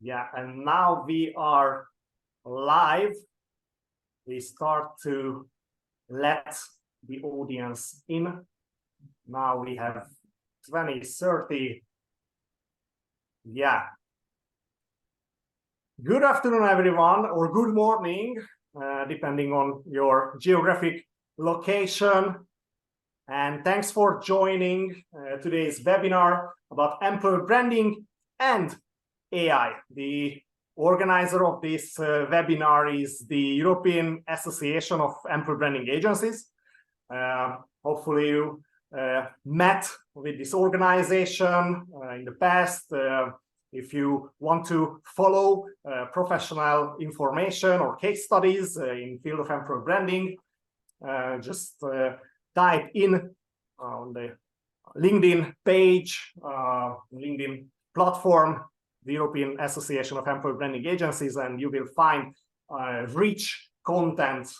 Yeah, and now we are live. We start to let the audience in. Now we have 20, 30. Yeah. Good afternoon, everyone, or good morning, depending on your geographic location. And thanks for joining today's webinar about employer branding and AI. The organizer of this webinar is the European Association of Employer Branding Agencies. Hopefully you met with this organization in the past. If you want to follow professional information or case studies in field of employer branding, just type in on the LinkedIn page, LinkedIn platform, the European Association of Employer Branding Agencies, and you will find rich content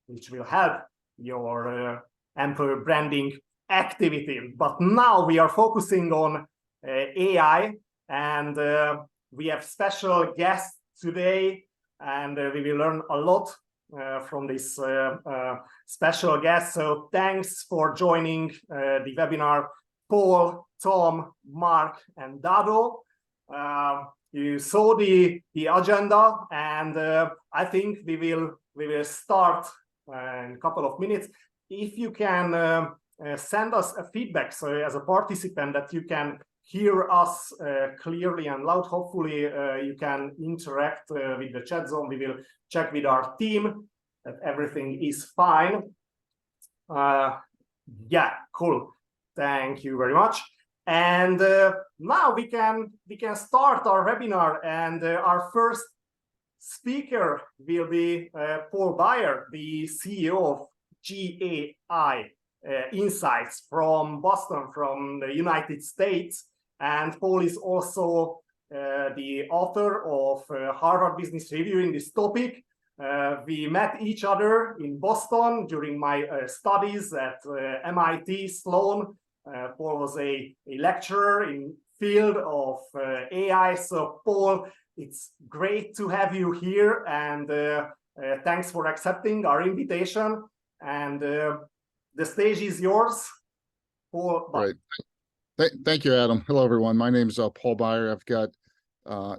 which will help your employer branding activity. But now we are focusing on AI, and we have special guests today, and we will learn a lot from this special guest. So thanks for joining the webinar, Paul, Tom, Mark, and Dado. You saw the agenda, and I think we will start in a couple of minutes. If you can send us a feedback, so as a participant, that you can hear us clearly and loud. Hopefully you can interact with the chat zone. We will check with our team that everything is fine. Yeah, cool. Thank you very much. And now we can start our webinar, and our first speaker will be Paul Baier, the CEO of GENERATIve Insights from Boston, from the United States. And Paul is also the author of Harvard Business Review in this topic. We met each other in Boston during my studies at MIT Sloan. Paul was a lecturer in field of AI. So Paul, it's great to have you here, and thanks for accepting our invitation. And the stage is yours, Paul. Right. Thank you, Adam. Hello, everyone. My name is Paul Baier. I've got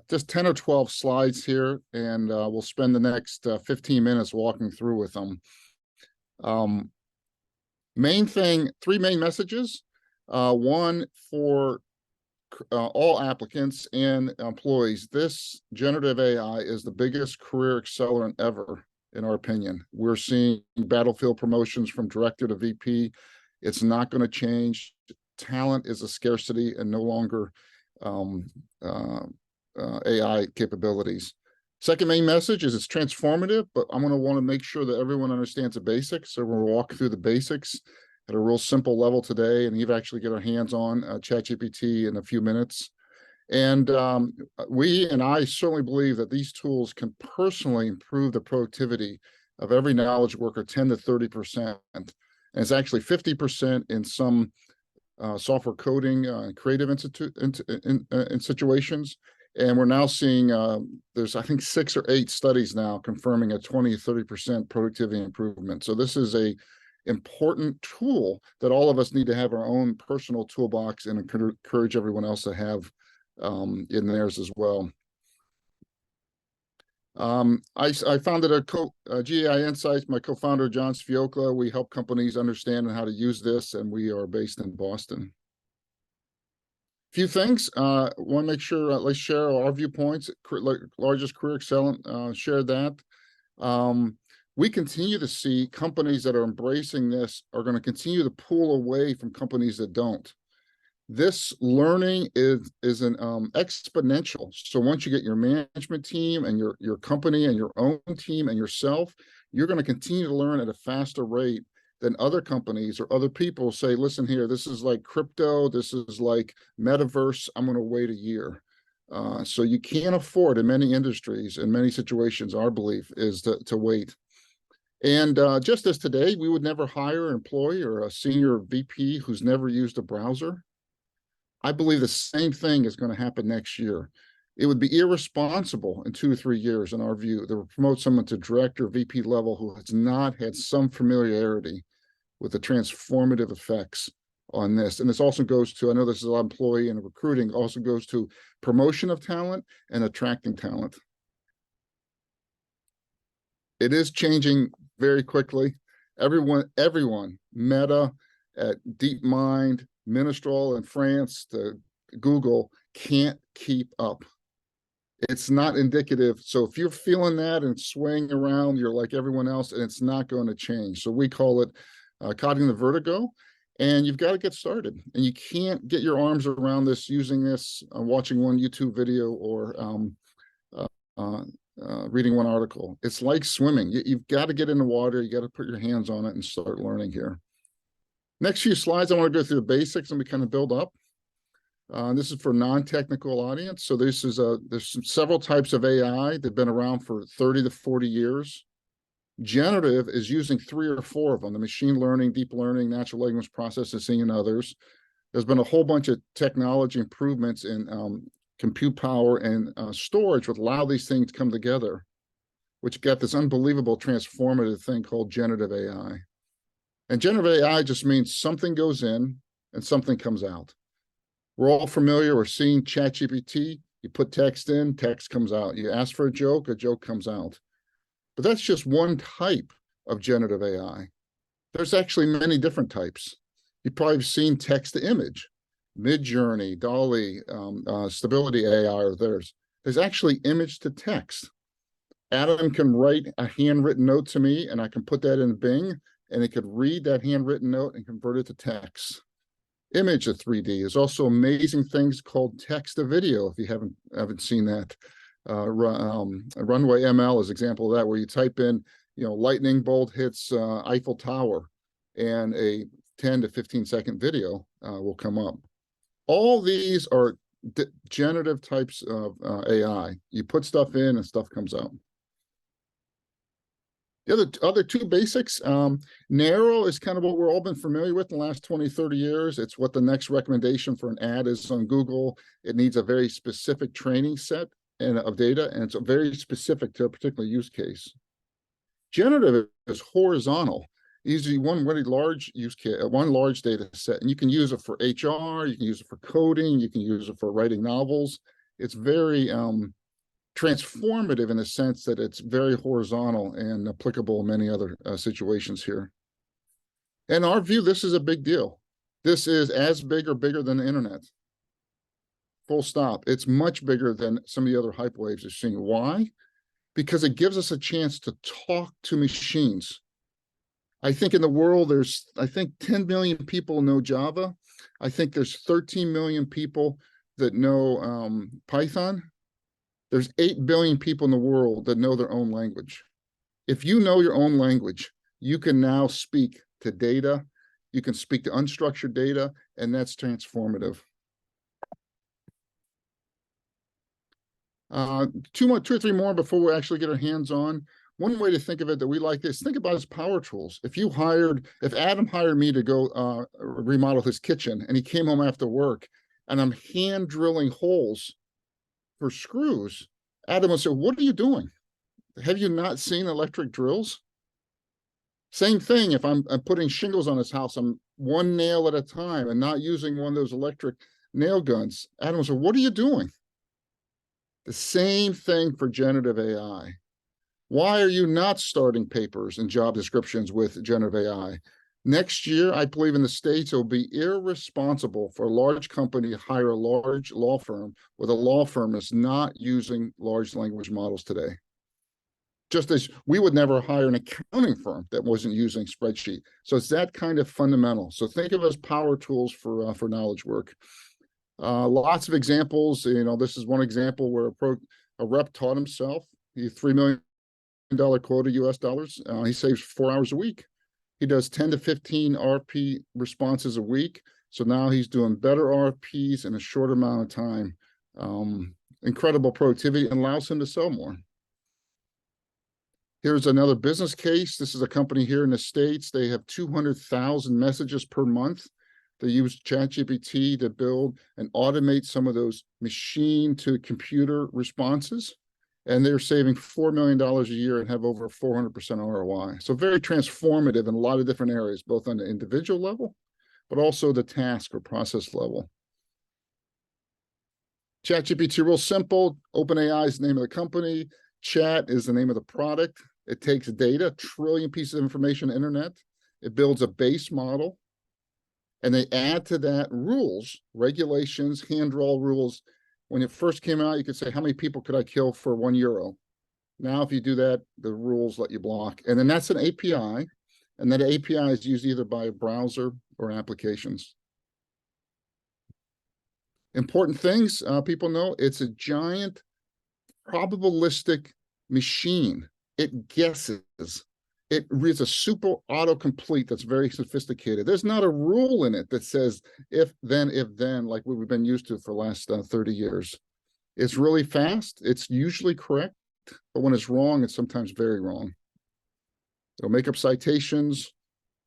just 10 or 12 slides here, and we'll spend the next 15 minutes walking through with them. Three main messages. One for all applicants and employees. This generative AI is the biggest career accelerant ever, in our opinion. We're seeing battlefield promotions from director to VP. It's not going to change. Talent is a scarcity and no longer AI capabilities. Second main message is it's transformative, but I'm going to want to make sure that everyone understands the basics. So we'll walk through the basics at a real simple level today, and even actually get our hands on ChatGPT in a few minutes. And we and I certainly believe that these tools can personally improve the productivity of every knowledge worker 10 to 30%. And it's actually 50% in some software coding and creative in situations. And we're now seeing there's, I think, 6 or 8 studies now confirming a 20 to 30% productivity improvement. So this is a important tool that all of us need to have our own personal toolbox, and encourage everyone else to have in theirs as well. I founded GEI Insights. My co-founder, John Sfiocla. We help companies understand how to use this, and we are based in Boston. Few things. Want to make sure, let's share our viewpoints. Largest career accelerant, share that. We continue to see companies that are embracing this are going to continue to pull away from companies that don't. This learning is an exponential. So once you get your management team and your company and your own team and yourself, you're going to continue to learn at a faster rate than other companies or other people say, listen here, this is like crypto, this is like metaverse, I'm going to wait a year. So you can't afford, in many industries, in many situations, our belief is to wait. And just as today, we would never hire an employee or a senior VP who's never used a browser. I believe the same thing is going to happen next year. It would be irresponsible in 2 or 3 years, in our view, to promote someone to director, VP level who has not had some familiarity with the transformative effects on this. And this also goes to, I know this is a lot of employee and recruiting, also goes to promotion of talent and attracting talent. It is changing very quickly. Everyone, Meta, at DeepMind, Mistral in France, to Google, can't keep up. It's not indicative. So if you're feeling that and swaying around, you're like everyone else, and it's not going to change. So we call it caught the vertigo, and you've got to get started. And you can't get your arms around this using this, watching one YouTube video or reading one article. It's like swimming. You've got to get in the water. You got to put your hands on it and start learning here. Next few slides, I want to go through the basics and we kind of build up. This is for non-technical audience. So this is there's several types of AI that have been around for 30 to 40 years. Generative is using 3 or 4 of them: the machine learning, deep learning, natural language processing, and others. There's been a whole bunch of technology improvements in compute power and storage that allow these things to come together, which get this unbelievable transformative thing called generative AI. And generative AI just means something goes in and something comes out. We're all familiar, we're seeing ChatGPT. You put text in, text comes out. You ask for a joke comes out. But that's just one type of generative AI. There's actually many different types. You've probably seen text to image, Midjourney, Dolly, Stability AI, or there's actually image to text. Adam can write a handwritten note to me, and I can put that in Bing, and it could read that handwritten note and convert it to text. Image to 3D. There's also amazing things called text to video, if you haven't seen that. Runway ML is an example of that, where you type in, lightning bolt hits Eiffel Tower, and a 10 to 15-second video will come up. All these are generative types of AI. You put stuff in and stuff comes out. The other 2 basics, narrow is kind of what we're all been familiar with in the last 20, 30 years. It's what the next recommendation for an ad is on Google. It needs a very specific training set of data, and it's very specific to a particular use case. Generative is horizontal. Usually one very large use case, one large data set, and you can use it for HR, you can use it for coding, you can use it for writing novels. It's very transformative in the sense that it's very horizontal and applicable in many other situations here. In our view, this is a big deal. This is as big or bigger than the internet. Full stop. It's much bigger than some of the other hype waves you're seeing. Why? Because it gives us a chance to talk to machines. I think in the world, there's 10 million people know Java. I think there's 13 million people that know Python. There's 8 billion people in the world that know their own language. If you know your own language, you can now speak to data, you can speak to unstructured data, and that's transformative. 2 or 3 more before we actually get our hands on. One way to think of it that we like this, think about as power tools. If Adam hired me to go remodel his kitchen, and he came home after work, and I'm hand drilling holes for screws, Adam would say, "What are you doing? Have you not seen electric drills?" Same thing if I'm putting shingles on his house, I'm one nail at a time and not using one of those electric nail guns. Adam would say, "What are you doing?" The same thing for generative AI. Why are you not starting papers and job descriptions with generative AI? Next year, I believe in the States, it will be irresponsible for a large company to hire a large law firm where the law firm is not using large language models today. Just as we would never hire an accounting firm that wasn't using spreadsheet. So it's that kind of fundamental. So think of it as power tools for knowledge work. Lots of examples. This is one example where a rep taught himself. He had $3 million quota US dollars. He saves 4 hours a week. He does 10 to 15 RP responses a week. So now he's doing better RPs in a short amount of time. Incredible productivity, and allows him to sell more. Here's another business case. This is a company here in the States. They have 200,000 messages per month. They use ChatGPT to build and automate some of those machine to computer responses. And they're saving $4 million a year and have over 400% ROI. So very transformative in a lot of different areas, both on the individual level, but also the task or process level. ChatGPT, real simple. OpenAI is the name of the company. Chat is the name of the product. It takes data, trillion pieces of information, internet. It builds a base model. And they add to that rules, regulations, hand draw rules. When it first came out, you could say, how many people could I kill for €1? Now, if you do that, the rules let you block. And then that's an API. And that API is used either by a browser or applications. Important things people know, it's a giant probabilistic machine. It guesses. It is a super autocomplete that's very sophisticated. There's not a rule in it that says if then, like we've been used to for the last 30 years. It's really fast. It's usually correct, but when it's wrong, it's sometimes very wrong. It'll make up citations.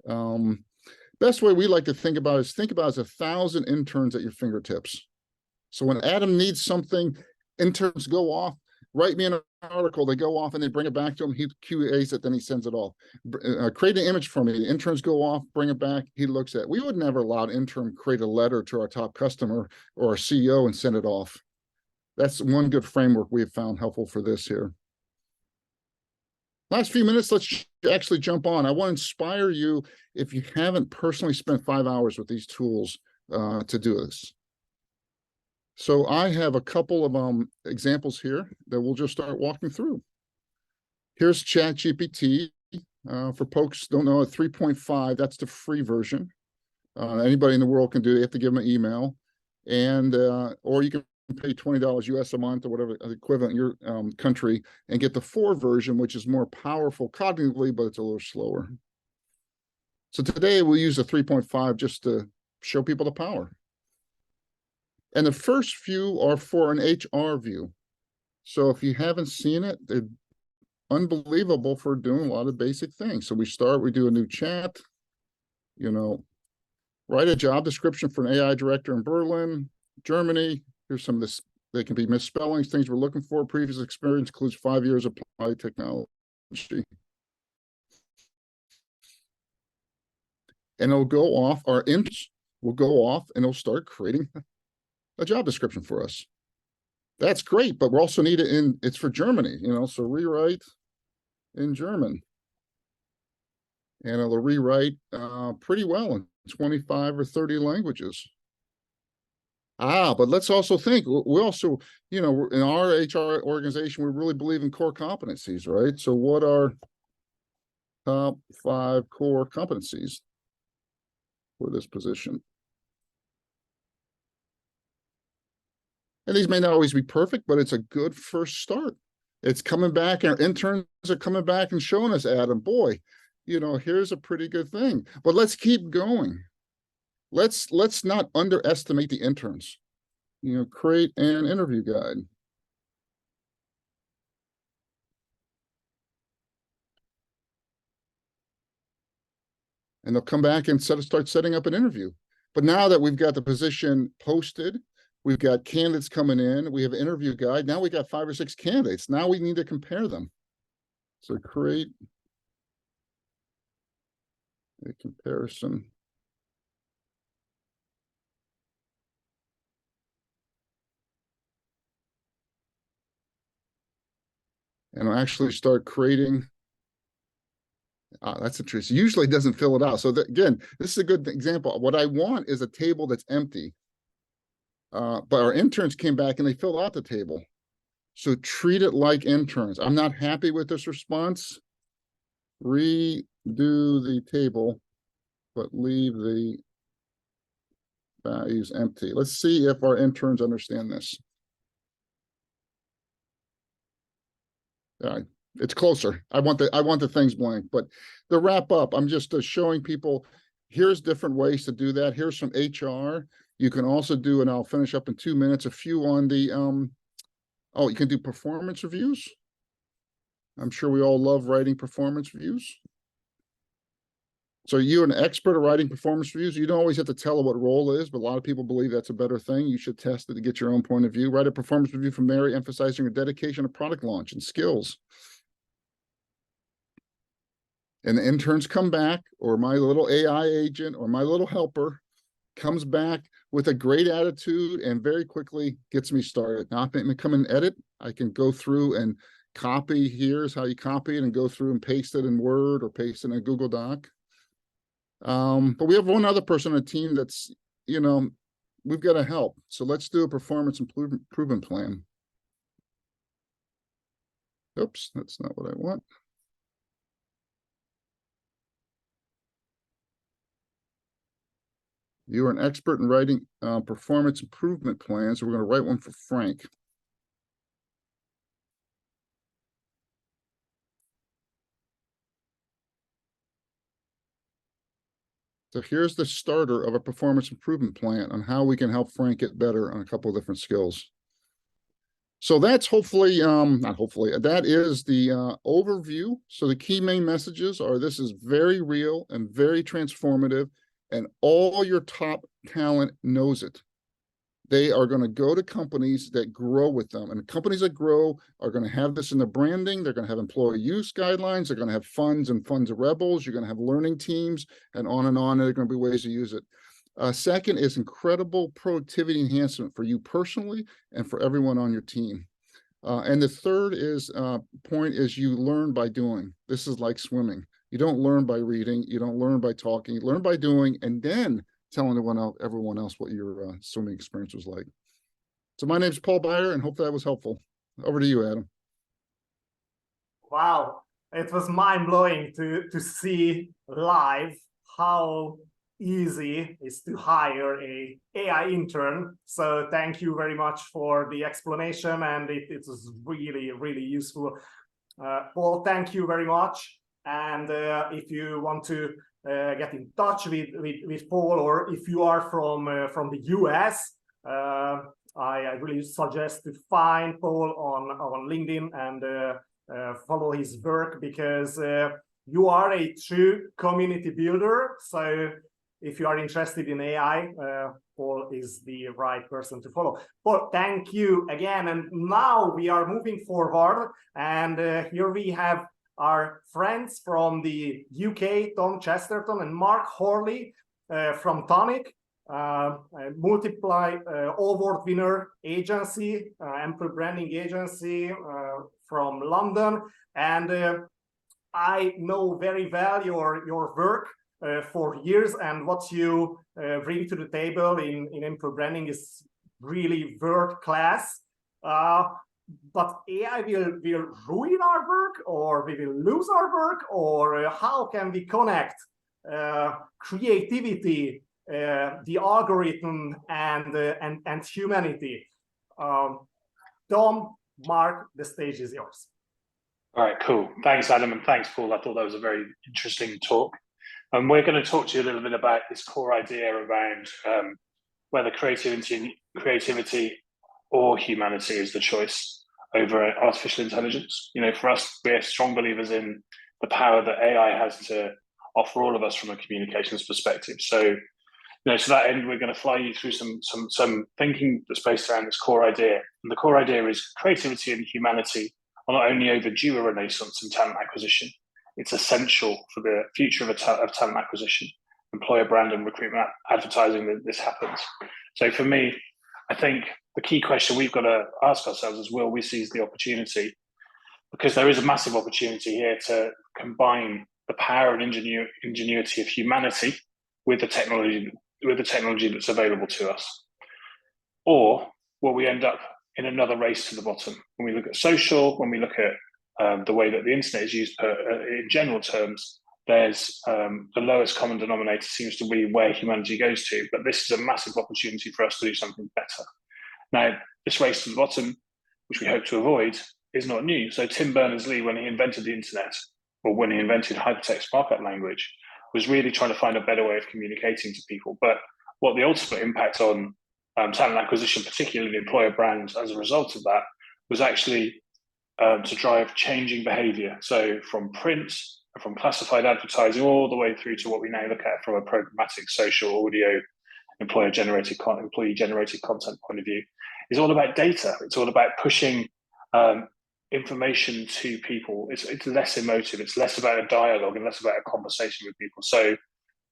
Best way we like to think about it as 1,000 interns at your fingertips. So when Adam needs something, interns go off, write me an article, they go off and they bring it back to him, he QAs it, then he sends it off. Create an image for me, the interns go off, bring it back, he looks at it. We would never allow an intern create a letter to our top customer or our CEO and send it off. That's one good framework we have found helpful for this here. Last few minutes, let's actually jump on. I want to inspire you, if you haven't personally spent 5 hours with these tools, to do this. So I have a couple of examples here that we'll just start walking through. Here's ChatGPT. For folks who don't know, at 3.5, that's the free version. Anybody in the world can do it. You have to give them an email. And or you can pay $20 US a month or whatever equivalent in your country and get the 4 version, which is more powerful cognitively, but it's a little slower. So today we'll use the 3.5 just to show people the power. And the first few are for an HR view. So if you haven't seen it, they're unbelievable for doing a lot of basic things. So we do a new chat, write a job description for an AI director in Berlin, Germany. Here's some of this. They can be misspellings, things we're looking for. Previous experience includes 5 years of applied technology. And it'll go off, our image will go off and it'll start creating a job description for us. That's great, but we also need it it's for Germany, so rewrite in German. And it'll rewrite pretty well in 25 or 30 languages. But let's also think, we also, in our HR organization, we really believe in core competencies, right? So what are top 5 core competencies for this position? And these may not always be perfect, but it's a good first start. It's coming back, our interns are coming back and showing us, Adam, boy, here's a pretty good thing. But let's keep going. Let's not underestimate the interns. Create an interview guide. And they'll come back and start setting up an interview. But now that we've got the position posted, we've got candidates coming in, we have an interview guide. Now we got 5 or 6 candidates. Now we need to compare them. So create a comparison. And I'll actually start creating. That's interesting. Usually it doesn't fill it out. So again, this is a good example. What I want is a table that's empty. But our interns came back and they filled out the table. So treat it like interns. I'm not happy with this response. Redo the table, but leave the values empty. Let's see if our interns understand this. It's closer. I want the things blank, but to wrap up, I'm just showing people, here's different ways to do that. Here's some HR. You can also do, and I'll finish up in 2 minutes, a few on the, you can do performance reviews. I'm sure we all love writing performance reviews. So you're an expert at writing performance reviews. You don't always have to tell what role is, but a lot of people believe that's a better thing. You should test it to get your own point of view. Write a performance review for Mary, emphasizing her dedication to product launch and skills. And the interns come back, or my little AI agent or my little helper comes back with a great attitude and very quickly gets me started. Now, if I come and edit, I can go through and copy. Here's how you copy it and go through and paste it in Word or paste it in a Google Doc. But we have one other person on the team that's, we've got to help. So let's do a performance improvement plan. Oops, that's not what I want. You are an expert in writing performance improvement plans. So we're going to write one for Frank. So here's the starter of a performance improvement plan on how we can help Frank get better on a couple of different skills. So that's hopefully, not hopefully, that is the overview. So the key main messages are this is very real and very transformative, and all your top talent knows it. They are going to go to companies that grow with them, and companies that grow are going to have this in their branding. They're going to have employee use guidelines. They're going to have funds and funds of rebels. You're going to have learning teams, and on and on. There are going to be ways to use it. Second is incredible productivity enhancement for you personally and for everyone on your team. And the third is point is you learn by doing. This is like swimming. You don't learn by reading. You don't learn by talking. You learn by doing, and then telling everyone else what your swimming experience was like. So my name's Paul Baier, and hope that was helpful. Over to you, Adam. Wow, it was mind-blowing to see live how easy it is to hire a AI intern. So thank you very much for the explanation, and it was really, really useful. Paul, thank you very much. And if you want to get in touch with Paul, or if you are from the US, I really suggest to find Paul on LinkedIn and follow his work, because you are a true community builder. So if you are interested in AI, Paul is the right person to follow. Paul, thank you again. And now we are moving forward, and here we have our friends from the UK, Tom Chesterton and Mark Horley from Tonic, a multiply award winner agency, employee branding agency from London. And I know very well your work for years, and what you bring to the table in employee branding is really world class. But AI will ruin our work, or we will lose our work, or how can we connect creativity, the algorithm, and humanity? Tom, Mark, the stage is yours. All right, cool. Thanks, Adam, and thanks, Paul. I thought that was a very interesting talk. And we're going to talk to you a little bit about this core idea around whether creativity or humanity is the choice over artificial intelligence. For us, we're strong believers in the power that AI has to offer all of us from a communications perspective. So, to that end, we're going to fly you through some thinking that's based around this core idea. And the core idea is creativity and humanity are not only overdue a renaissance in talent acquisition, it's essential for the future of talent acquisition, employer brand and recruitment advertising that this happens. So for me, I think the key question we've got to ask ourselves is, will we seize the opportunity? Because there is a massive opportunity here to combine the power and ingenuity of humanity with the technology that's available to us. Or will we end up in another race to the bottom? When we look at social, when we look at the way that the internet is used in general terms, there's the lowest common denominator seems to be where humanity goes to, but this is a massive opportunity for us to do something better. Now, this race to the bottom, which we hope to avoid, is not new. So Tim Berners-Lee, when he invented the internet, or when he invented hypertext markup language, was really trying to find a better way of communicating to people. But what the ultimate impact on talent acquisition, particularly employer brands, as a result of that, was actually to drive changing behavior. So from print, from classified advertising all the way through to what we now look at from a programmatic, social, audio, employee-generated content point of view, is all about data. It's all about pushing information to people. It's less emotive. It's less about a dialogue and less about a conversation with people. So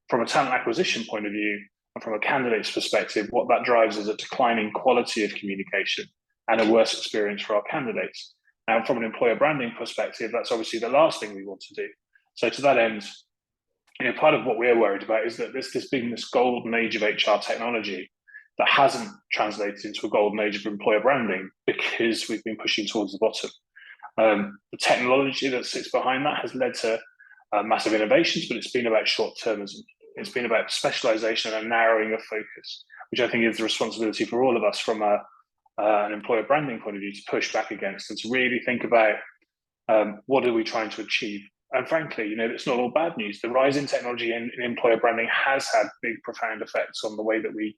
from a talent acquisition point of view, and from a candidate's perspective, what that drives is a declining quality of communication and a worse experience for our candidates. Now, from an employer branding perspective, that's obviously the last thing we want to do. So to that end, part of what we're worried about is that there's been this golden age of HR technology that hasn't translated into a golden age of employer branding because we've been pushing towards the bottom. The technology that sits behind that has led to massive innovations, but it's been about short-termism. It's been about specialization and narrowing of focus, which I think is the responsibility for all of us from an employer branding point of view to push back against and to really think about what are we trying to achieve. And frankly, it's not all bad news. The rise in technology in employer branding has had big, profound effects on the way that we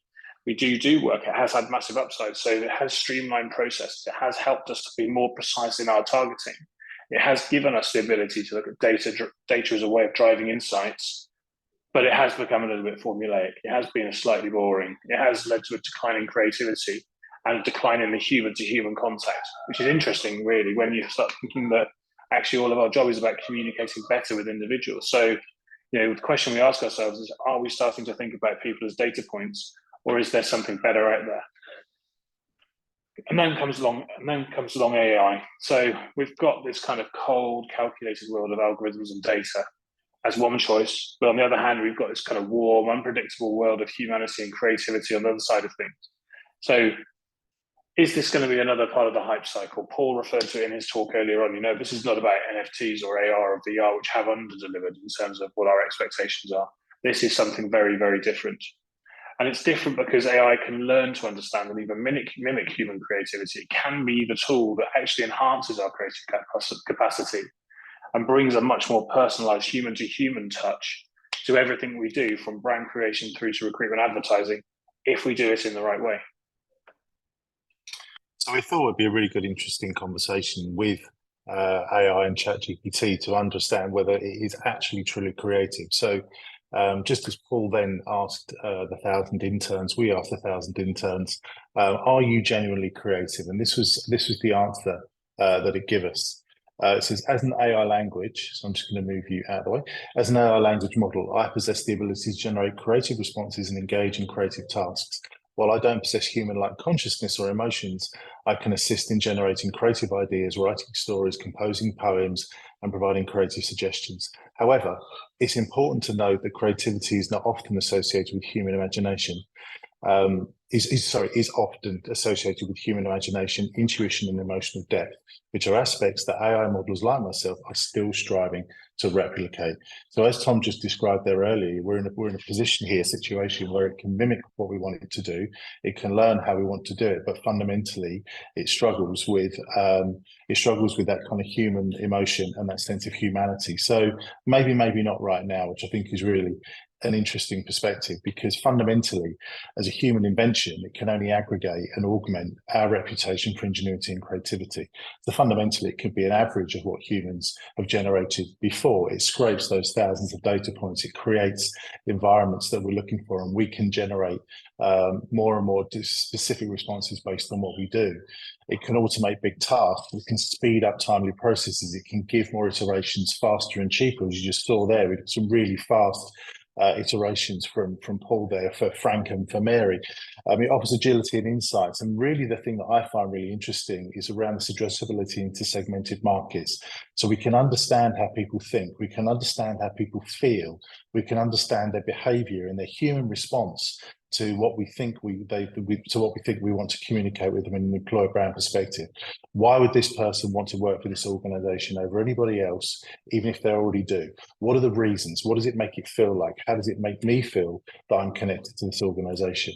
do work. It has had massive upsides. So it has streamlined processes. It has helped us to be more precise in our targeting. It has given us the ability to look at data as a way of driving insights, but it has become a little bit formulaic. It has been slightly boring. It has led to a decline in creativity and a decline in the human-to-human contact, which is interesting, really, when you start thinking that actually all of our job is about communicating better with individuals. So, the question we ask ourselves is, are we starting to think about people as data points, or is there something better out there? And then comes along AI. So we've got this kind of cold, calculated world of algorithms and data as one choice, but on the other hand, we've got this kind of warm, unpredictable world of humanity and creativity on the other side of things. So is this going to be another part of the hype cycle? Paul referred to it in his talk earlier on. This is not about NFTs or AR or VR, which have under-delivered in terms of what our expectations are. This is something very, very different. And it's different because AI can learn to understand and even mimic human creativity. It can be the tool that actually enhances our creative capacity and brings a much more personalized human-to-human touch to everything we do, from brand creation through to recruitment advertising, if we do it in the right way. So we thought it'd be a really good, interesting conversation with AI and ChatGPT to understand whether it is actually truly creative. So just as Paul then asked the 1,000 interns, we asked 1,000 interns, are you genuinely creative? And this was the answer that it gave us. It says, as an AI language, so I'm just going to move you out of the way, as an AI language model, I possess the ability to generate creative responses and engage in creative tasks. While I don't possess human-like consciousness or emotions, I can assist in generating creative ideas, writing stories, composing poems, and providing creative suggestions. However, it's important to note that creativity is not often associated with human imagination. Is often associated with human imagination, intuition, and emotional depth, which are aspects that AI models like myself are still striving to replicate. So as Tom just described there earlier, we're in a situation where it can mimic what we want it to do. It can learn how we want to do it, but fundamentally it struggles with that kind of human emotion and that sense of humanity. So maybe not right now, which I think is really an interesting perspective, because fundamentally, as a human invention, it can only aggregate and augment our reputation for ingenuity and creativity. So fundamentally, it could be an average of what humans have generated before. It scrapes those thousands of data points. It creates environments that we're looking for, and we can generate more and more specific responses based on what we do. It can automate big tasks. It can speed up timely processes. It can give more iterations faster and cheaper, as you just saw there. We've got some really fast iterations from Paul there for Frank and for Mary. It offers agility and insights. And really the thing that I find really interesting is around this addressability into segmented markets. So we can understand how people think. We can understand how people feel. We can understand their behavior and their human response to what we think we want to communicate with them in an employer brand perspective. Why would this person want to work for this organization over anybody else, even if they already do? What are the reasons? What does it make it feel like? How does it make me feel that I'm connected to this organization?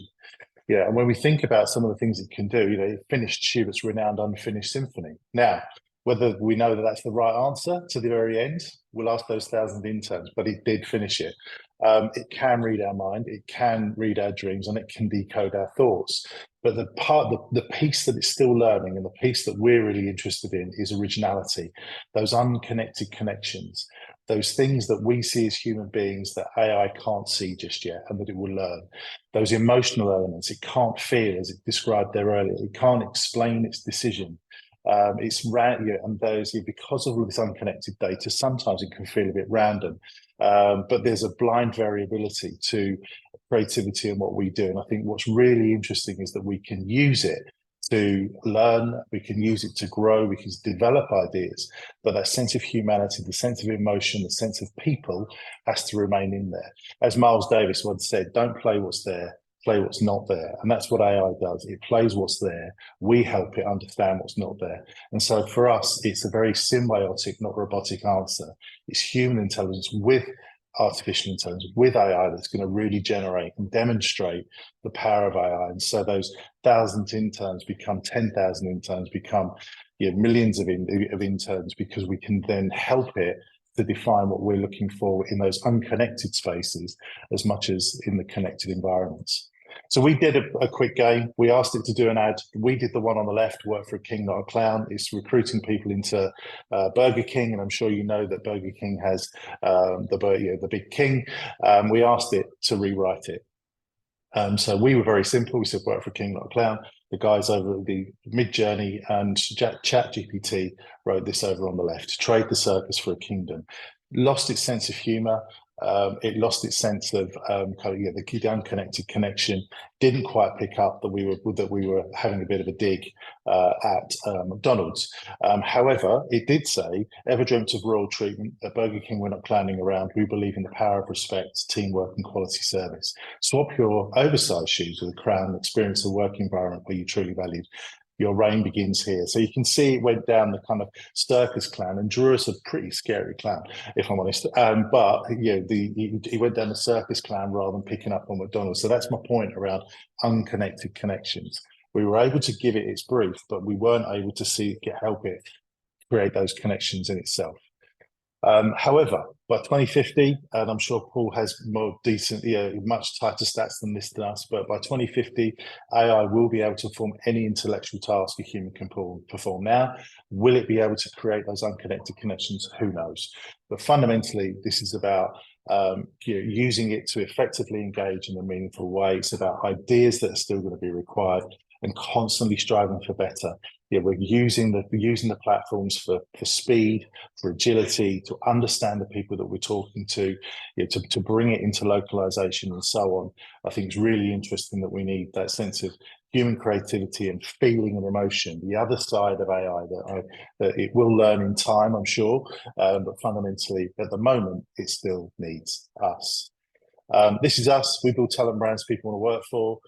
Yeah, and when we think about some of the things it can do, it finished Schubert's renowned Unfinished Symphony. Now, whether we know that that's the right answer to the very end, we'll ask those 1,000 interns, but it did finish it. It can read our mind, it can read our dreams, and it can decode our thoughts. But the piece that it's still learning, and the piece that we're really interested in, is originality, those unconnected connections, those things that we see as human beings that AI can't see just yet and that it will learn. Those emotional elements, it can't feel, as it described there earlier, it can't explain its decision. It's random, and those, because of all this unconnected data, sometimes it can feel a bit random. But there's a blind variability to creativity and what we do. And I think what's really interesting is that we can use it to learn, we can use it to grow, we can develop ideas, but that sense of humanity, the sense of emotion, the sense of people has to remain in there. As Miles Davis once said, don't play what's there, play what's not there. And that's what AI does. It plays what's there. We help it understand what's not there. And so for us, it's a very symbiotic, not robotic answer. It's human intelligence with artificial intelligence, with AI, that's going to really generate and demonstrate the power of AI. And so those 1,000 interns become 10,000 interns, become millions of interns, because we can then help it to define what we're looking for in those unconnected spaces as much as in the connected environments. So we did a quick game. We asked it to do an ad. We did the one on the left, work for a king, not a clown. It's recruiting people into Burger King, and I'm sure you know that Burger King has the big king. We asked it to rewrite it. So we were very simple. We said, work for a king, not a clown. The guys over at the Mid-Journey and ChatGPT wrote this over on the left: trade the circus for a kingdom. Lost its sense of humor. It lost its sense of the unconnected connection. Didn't quite pick up that we were having a bit of a dig at McDonald's. However, it did say, ever dreamt of royal treatment? At Burger King, we're not clowning around. We believe in the power of respect, teamwork, and quality service. Swap your oversized shoes with a crown and experience a work environment where you're truly valued. Your reign begins here. So you can see it went down the kind of circus clown, and drew us a pretty scary clown, if I'm honest. But he went down the circus clown rather than picking up on McDonald's. So that's my point around unconnected connections. We were able to give it its brief, but we weren't able to help it create those connections in itself. However, by 2050, and I'm sure Paul has more decent, much tighter stats than this than us, but by 2050, AI will be able to perform any intellectual task a human can perform now. Will it be able to create those unconnected connections? Who knows? But fundamentally, this is about using it to effectively engage in a meaningful way. It's about ideas that are still going to be required, and constantly striving for better. We're using the platforms for speed, for agility, to understand the people that we're talking to bring it into localization and so on. I think it's really interesting that we need that sense of human creativity and feeling and emotion, the other side of AI that it will learn in time, I'm sure, but fundamentally at the moment it still needs us. This is us. We build talent brands people want to work for.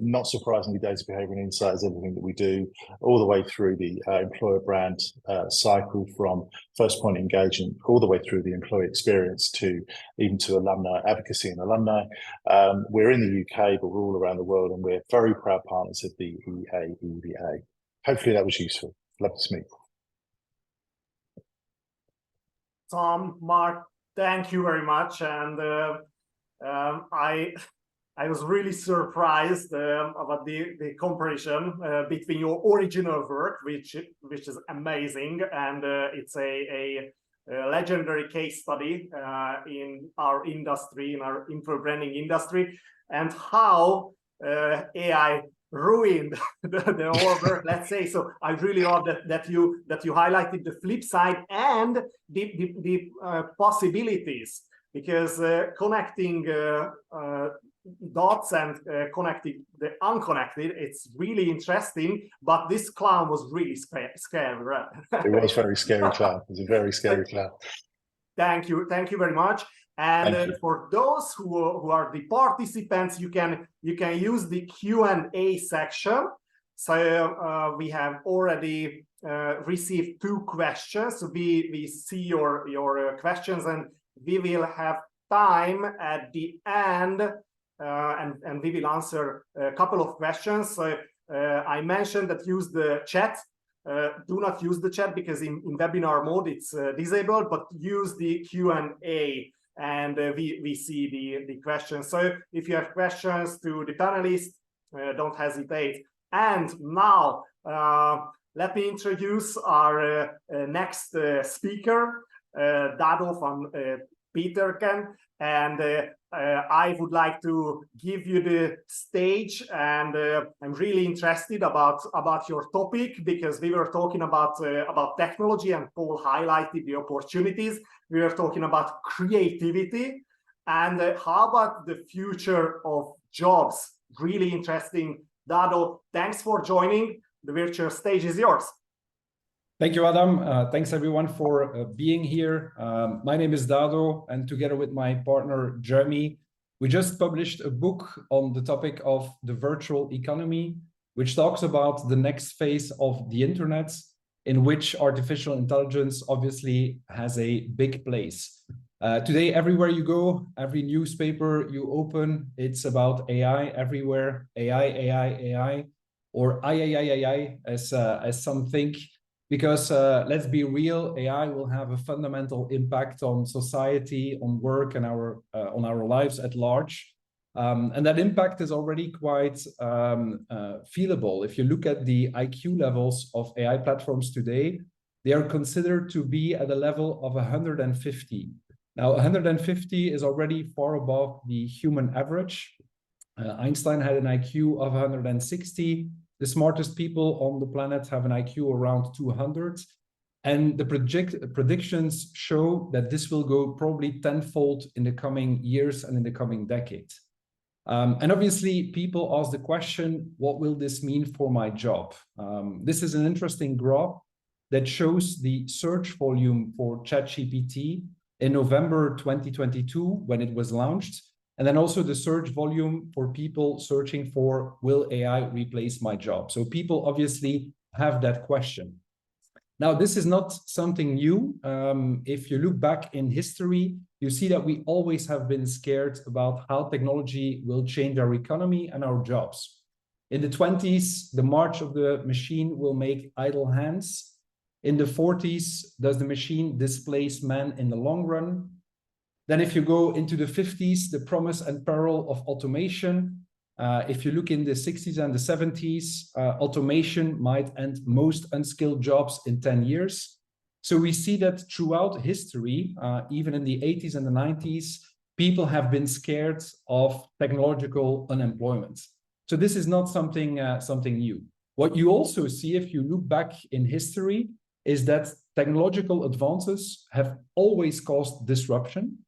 Not surprisingly, data, behavior, and insight is everything that we do, all the way through the employer brand cycle, from first point engagement all the way through the employee experience to alumni advocacy and alumni. We're in the UK, but we're all around the world, and we're very proud partners of the EAEVA. Hopefully that was useful. Love to meet. Tom, Mark, thank you very much. And I was really surprised about the comparison between your original work, which is amazing, and it's a legendary case study in our industry, in our employer branding industry, and how AI ruined the whole work, let's say. So I really love that you highlighted the flip side and the possibilities, because connecting dots and connecting the unconnected, it's really interesting. But this clown was really scary, right? It was very scary clown. It was a very scary clown. Thank you very much. And for those who are the participants, you can use the Q&A section. So we have already received 2 questions. So we see your questions, and we will have time at the end, and we will answer a couple of questions. So I mentioned that use the chat. Do not use the chat because in webinar mode it's disabled, but use the Q&A, and we see the questions. So if you have questions to the panelists, don't hesitate. And now let me introduce our next speaker. Dado van Peterken, and I would like to give you the stage, and I'm really interested about your topic, because we were talking about technology, and Paul highlighted the opportunities. We were talking about creativity, and how about the future of jobs? Really interesting. Dado, thanks for joining. The virtual stage is yours. Thank you, Adam. Thanks everyone for being here. My name is Dado, and together with my partner, Jeremy, we just published a book on the topic of the virtual economy, which talks about the next phase of the internet, in which artificial intelligence obviously has a big place. Today, everywhere you go, every newspaper you open, it's about AI everywhere. AI, or AI, as some think. Because let's be real, AI will have a fundamental impact on society, on work, and on our lives at large. And that impact is already quite feelable. If you look at the IQ levels of AI platforms today, they are considered to be at a level of 150. Now, 150 is already far above the human average. Einstein had an IQ of 160. The smartest people on the planet have an IQ around 200. And the predictions show that this will go probably tenfold in the coming years and in the coming decade. And obviously, people ask the question, what will this mean for my job? This is an interesting graph that shows the search volume for ChatGPT in November 2022, when it was launched. And then also the search volume for people searching for, will AI replace my job? So people obviously have that question. Now, this is not something new. If you look back in history, you see that we always have been scared about how technology will change our economy and our jobs. In the 20s, the march of the machine will make idle hands. In the 40s, does the machine displace man in the long run? Then if you go into the 50s, the promise and peril of automation. If you look in the 60s and the 70s, automation might end most unskilled jobs in 10 years. So we see that throughout history, even in the 80s and the 90s, people have been scared of technological unemployment. So this is not something new. What you also see if you look back in history is that technological advances have always caused disruption.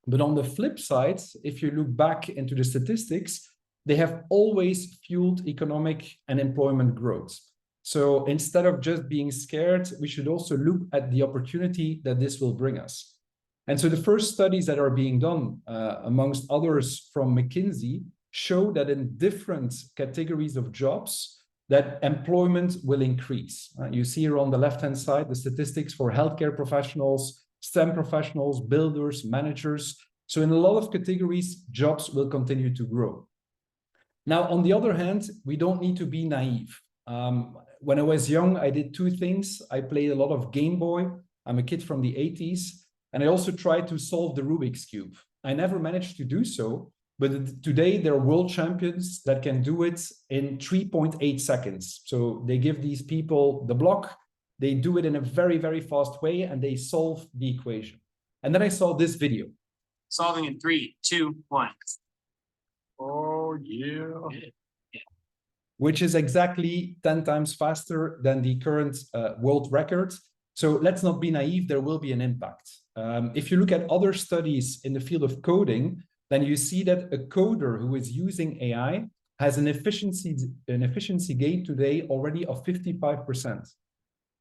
But on the flip side, if you look back into the statistics, they have always fueled economic and employment growth. So instead of just being scared, we should also look at the opportunity that this will bring us. And so the first studies that are being done, amongst others from McKinsey, show that in different categories of jobs, that employment will increase. You see here on the left-hand side, the statistics for healthcare professionals, STEM professionals, builders, managers. So in a lot of categories, jobs will continue to grow. Now, on the other hand, we don't need to be naive. When I was young, I did two things. I played a lot of Game Boy. I'm a kid from the 80s. And I also tried to solve the Rubik's Cube. I never managed to do so. But today, there are world champions that can do it in 3.8 seconds. So they give these people the block. They do it in a very, very fast way, and they solve the equation. And then I saw this video. Solving in 3, 2, 1. Oh, yeah. Which is exactly 10 times faster than the current world record. So let's not be naive, there will be an impact. If you look at other studies in the field of coding, then you see that a coder who is using AI has an efficiency gain today already of 55%.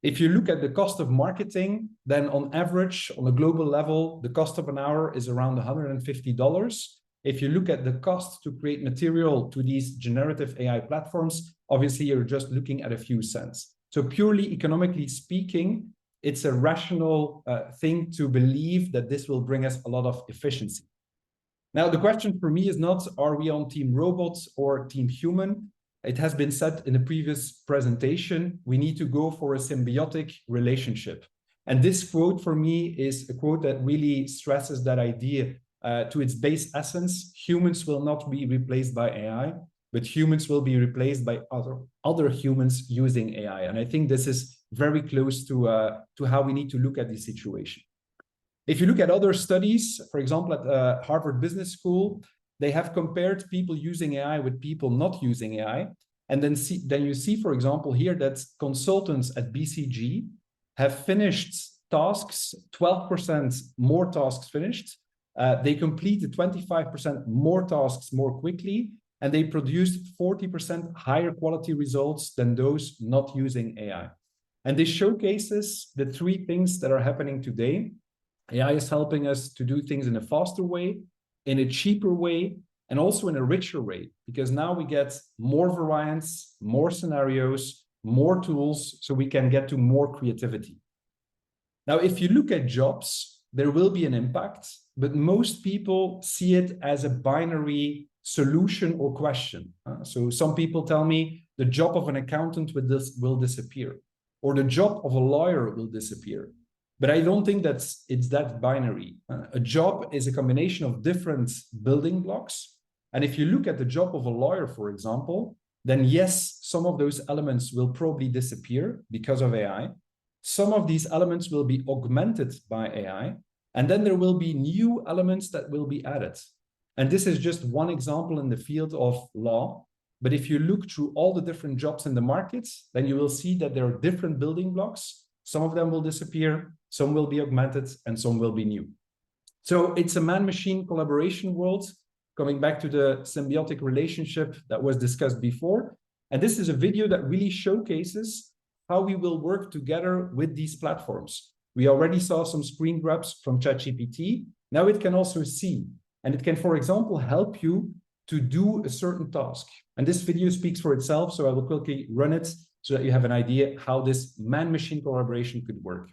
If you look at the cost of marketing, then on average, on a global level, the cost of an hour is around $150. If you look at the cost to create material to these generative AI platforms, obviously you're just looking at a few cents. So purely economically speaking, it's a rational thing to believe that this will bring us a lot of efficiency. Now, the question for me is not, are we on team robots or team human? It has been said in the previous presentation, we need to go for a symbiotic relationship. And this quote for me is a quote that really stresses that idea to its base essence. Humans will not be replaced by AI, but humans will be replaced by other humans using AI. And I think this is very close to how we need to look at the situation. If you look at other studies, for example, at Harvard Business School, they have compared people using AI with people not using AI. And then you see, for example, here that consultants at BCG have finished tasks, 12% more tasks finished. They completed 25% more tasks more quickly, and they produced 40% higher quality results than those not using AI. And this showcases the three things that are happening today. AI is helping us to do things in a faster way, in a cheaper way, and also in a richer way, because now we get more variants, more scenarios, more tools, so we can get to more creativity. Now, if you look at jobs, there will be an impact, but most people see it as a binary solution or question. So some people tell me the job of an accountant will disappear, or the job of a lawyer will disappear. But I don't think it's that binary. A job is a combination of different building blocks. And if you look at the job of a lawyer, for example, then yes, some of those elements will probably disappear because of AI. Some of these elements will be augmented by AI. And then there will be new elements that will be added. And this is just one example in the field of law. But if you look through all the different jobs in the markets, then you will see that there are different building blocks. Some of them will disappear, some will be augmented, and some will be new. So it's a man-machine collaboration world, coming back to the symbiotic relationship that was discussed before. And this is a video that really showcases how we will work together with these platforms. We already saw some screen grabs from ChatGPT. Now it can also see, and it can, for example, help you to do a certain task. And this video speaks for itself, so I will quickly run it so that you have an idea how this man-machine collaboration could work.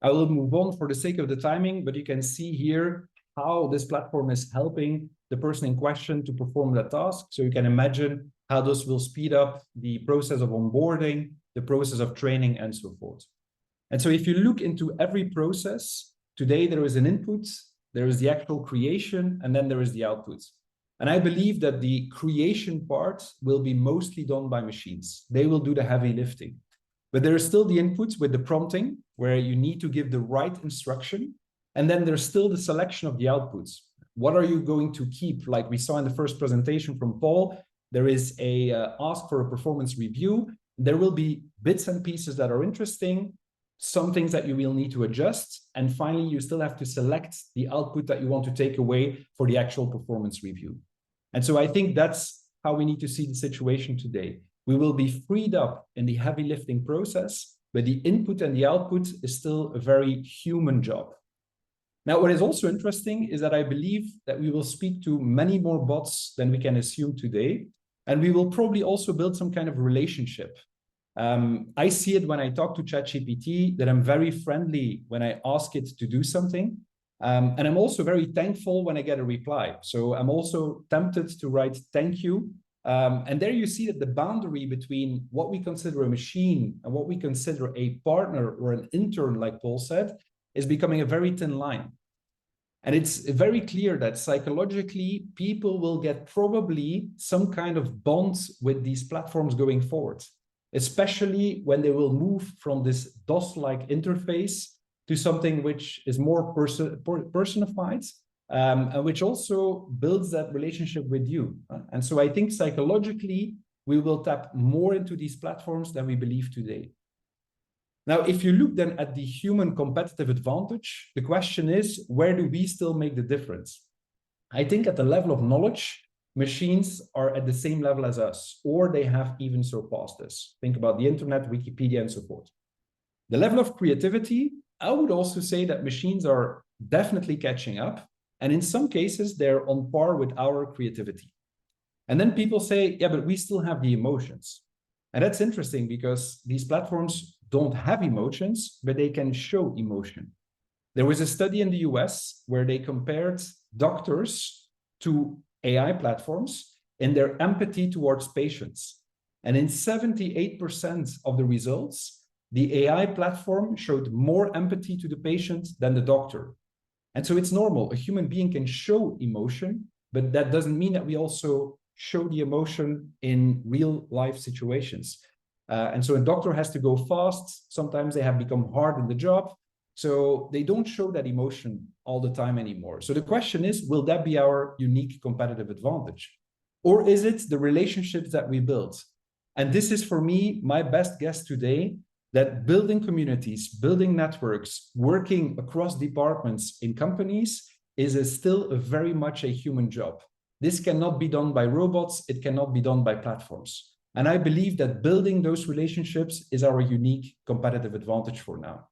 I will move on for the sake of the timing, but you can see here how this platform is helping the person in question to perform that task. So you can imagine how this will speed up the process of onboarding, the process of training, and so forth. And so if you look into every process, today there is an input, there is the actual creation, and then there is the output. And I believe that the creation part will be mostly done by machines. They will do the heavy lifting. But there is still the inputs with the prompting, where you need to give the right instruction. And then there's still the selection of the outputs. What are you going to keep? Like we saw in the first presentation from Paul, there is a ask for a performance review. There will be bits and pieces that are interesting, some things that you will need to adjust. And finally, you still have to select the output that you want to take away for the actual performance review. And so I think that's how we need to see the situation today. We will be freed up in the heavy lifting process, but the input and the output is still a very human job. Now, what is also interesting is that I believe that we will speak to many more bots than we can assume today, and we will probably also build some kind of relationship. I see it when I talk to ChatGPT that I'm very friendly when I ask it to do something. And I'm also very thankful when I get a reply. So I'm also tempted to write thank you. And there you see that the boundary between what we consider a machine and what we consider a partner or an intern, like Paul said, is becoming a very thin line. And it's very clear that psychologically, people will get probably some kind of bond with these platforms going forward, especially when they will move from this DOS-like interface to something which is more personified, and which also builds that relationship with you. And so I think psychologically, we will tap more into these platforms than we believe today. Now, if you look then at the human competitive advantage, the question is, where do we still make the difference? I think at the level of knowledge, machines are at the same level as us, or they have even surpassed us. Think about the internet, Wikipedia, and so forth. The level of creativity, I would also say that machines are definitely catching up. And in some cases, they're on par with our creativity. And then people say, yeah, but we still have the emotions. And that's interesting because these platforms don't have emotions, but they can show emotion. There was a study in the US where they compared doctors to AI platforms in their empathy towards patients. And in 78% of the results, the AI platform showed more empathy to the patient than the doctor. And so it's normal. A human being can show emotion, but that doesn't mean that we also show the emotion in real life situations. And so a doctor has to go fast. Sometimes they have become hard in the job. So they don't show that emotion all the time anymore. So the question is, will that be our unique competitive advantage? Or is it the relationships that we build? And this is, for me, my best guess today, that building communities, building networks, working across departments in companies is still very much a human job. This cannot be done by robots. It cannot be done by platforms. And I believe that building those relationships is our unique competitive advantage for now.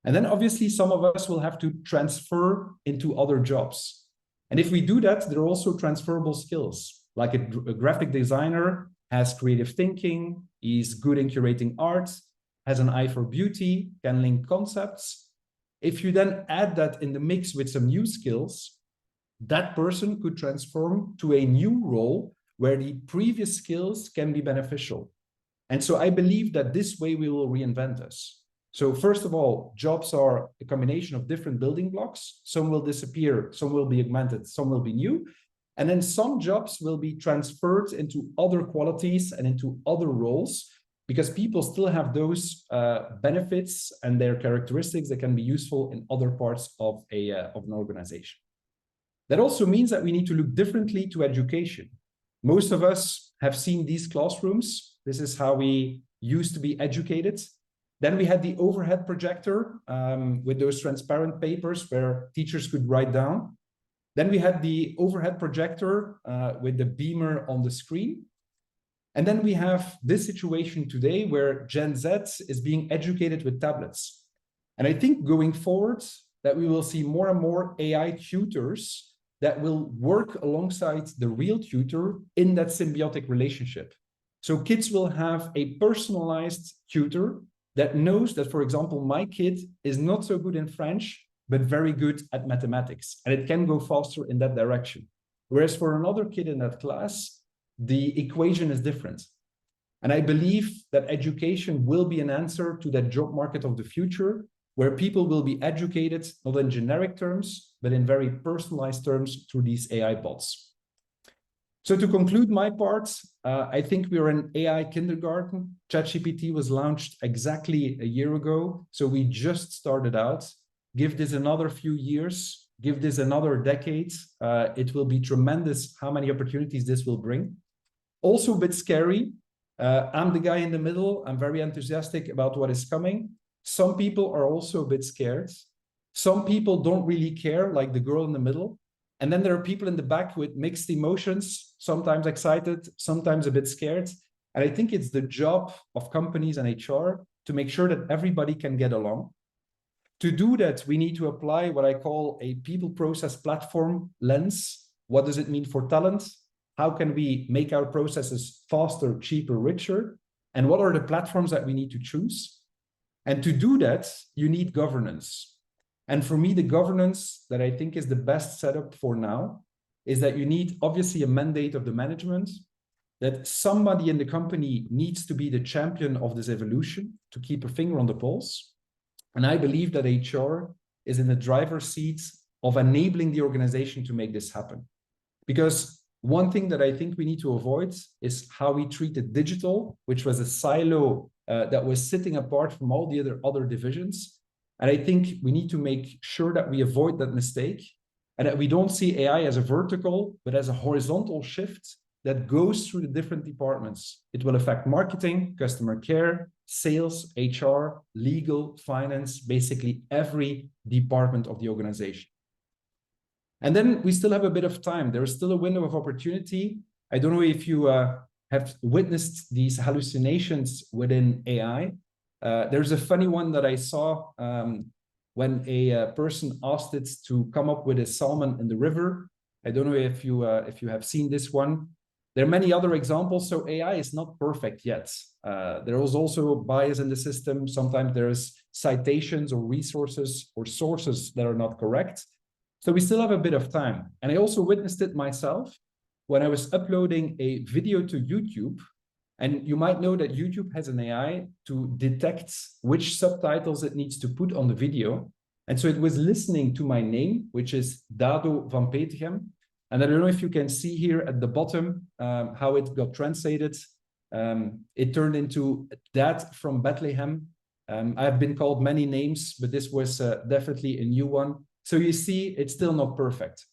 And then obviously some of us will have to transfer into other jobs. And if we do that, there are also transferable skills. Like a graphic designer has creative thinking, he's good in curating art, has an eye for beauty, can link concepts. If you then add that in the mix with some new skills, that person could transform to a new role where the previous skills can be beneficial. And so I believe that this way we will reinvent us. So first of all, jobs are a combination of different building blocks. Some will disappear, some will be augmented, some will be new. And then some jobs will be transferred into other qualities and into other roles, because people still have those benefits and their characteristics that can be useful in other parts of an organization. That also means that we need to look differently to education. Most of us have seen these classrooms. This is how we used to be educated. Then we had the overhead projector with those transparent papers where teachers could write down. Then we had the overhead projector with the beamer on the screen. And then we have this situation today where Gen Z is being educated with tablets. And I think going forward that we will see more and more AI tutors that will work alongside the real tutor in that symbiotic relationship. So kids will have a personalized tutor that knows that, for example, my kid is not so good in French, but very good at mathematics. And it can go faster in that direction. Whereas for another kid in that class, the equation is different. And I believe that education will be an answer to that job market of the future, where people will be educated, not in generic terms, but in very personalized terms through these AI bots. So to conclude my part, I think we are in AI kindergarten. ChatGPT was launched exactly a year ago. So we just started out. Give this another few years, give this another decade. It will be tremendous how many opportunities this will bring. Also a bit scary. I'm the guy in the middle. I'm very enthusiastic about what is coming. Some people are also a bit scared. Some people don't really care, like the girl in the middle. And then there are people in the back with mixed emotions, sometimes excited, sometimes a bit scared. And I think it's the job of companies and HR to make sure that everybody can get along. To do that, we need to apply what I call a people process platform lens. What does it mean for talent? How can we make our processes faster, cheaper, richer? And what are the platforms that we need to choose? And to do that, you need governance. And for me, the governance that I think is the best setup for now is that you need obviously a mandate of the management, that somebody in the company needs to be the champion of this evolution to keep a finger on the pulse. And I believe that HR is in the driver's seat of enabling the organization to make this happen. Because one thing that I think we need to avoid is how we treated digital, which was a silo that was sitting apart from all the other divisions. And I think we need to make sure that we avoid that mistake and that we don't see AI as a vertical, but as a horizontal shift that goes through the different departments. It will affect marketing, customer care, sales, HR, legal, finance, basically every department of the organization. And then we still have a bit of time. There is still a window of opportunity. I don't know if you have witnessed these hallucinations within AI. There's a funny one that I saw when a person asked it to come up with a salmon in the river. I don't know if you have seen this one. There are many other examples. So AI is not perfect yet. There is also bias in the system. Sometimes there's citations or resources or sources that are not correct. So we still have a bit of time. And I also witnessed it myself when I was uploading a video to YouTube. And you might know that YouTube has an AI to detect which subtitles it needs to put on the video. And so it was listening to my name, which is Dado van Petegem. And I don't know if you can see here at the bottom how it got translated. It turned into Dad from Bethlehem. I've been called many names, but this was definitely a new one. So you see, it's still not perfect.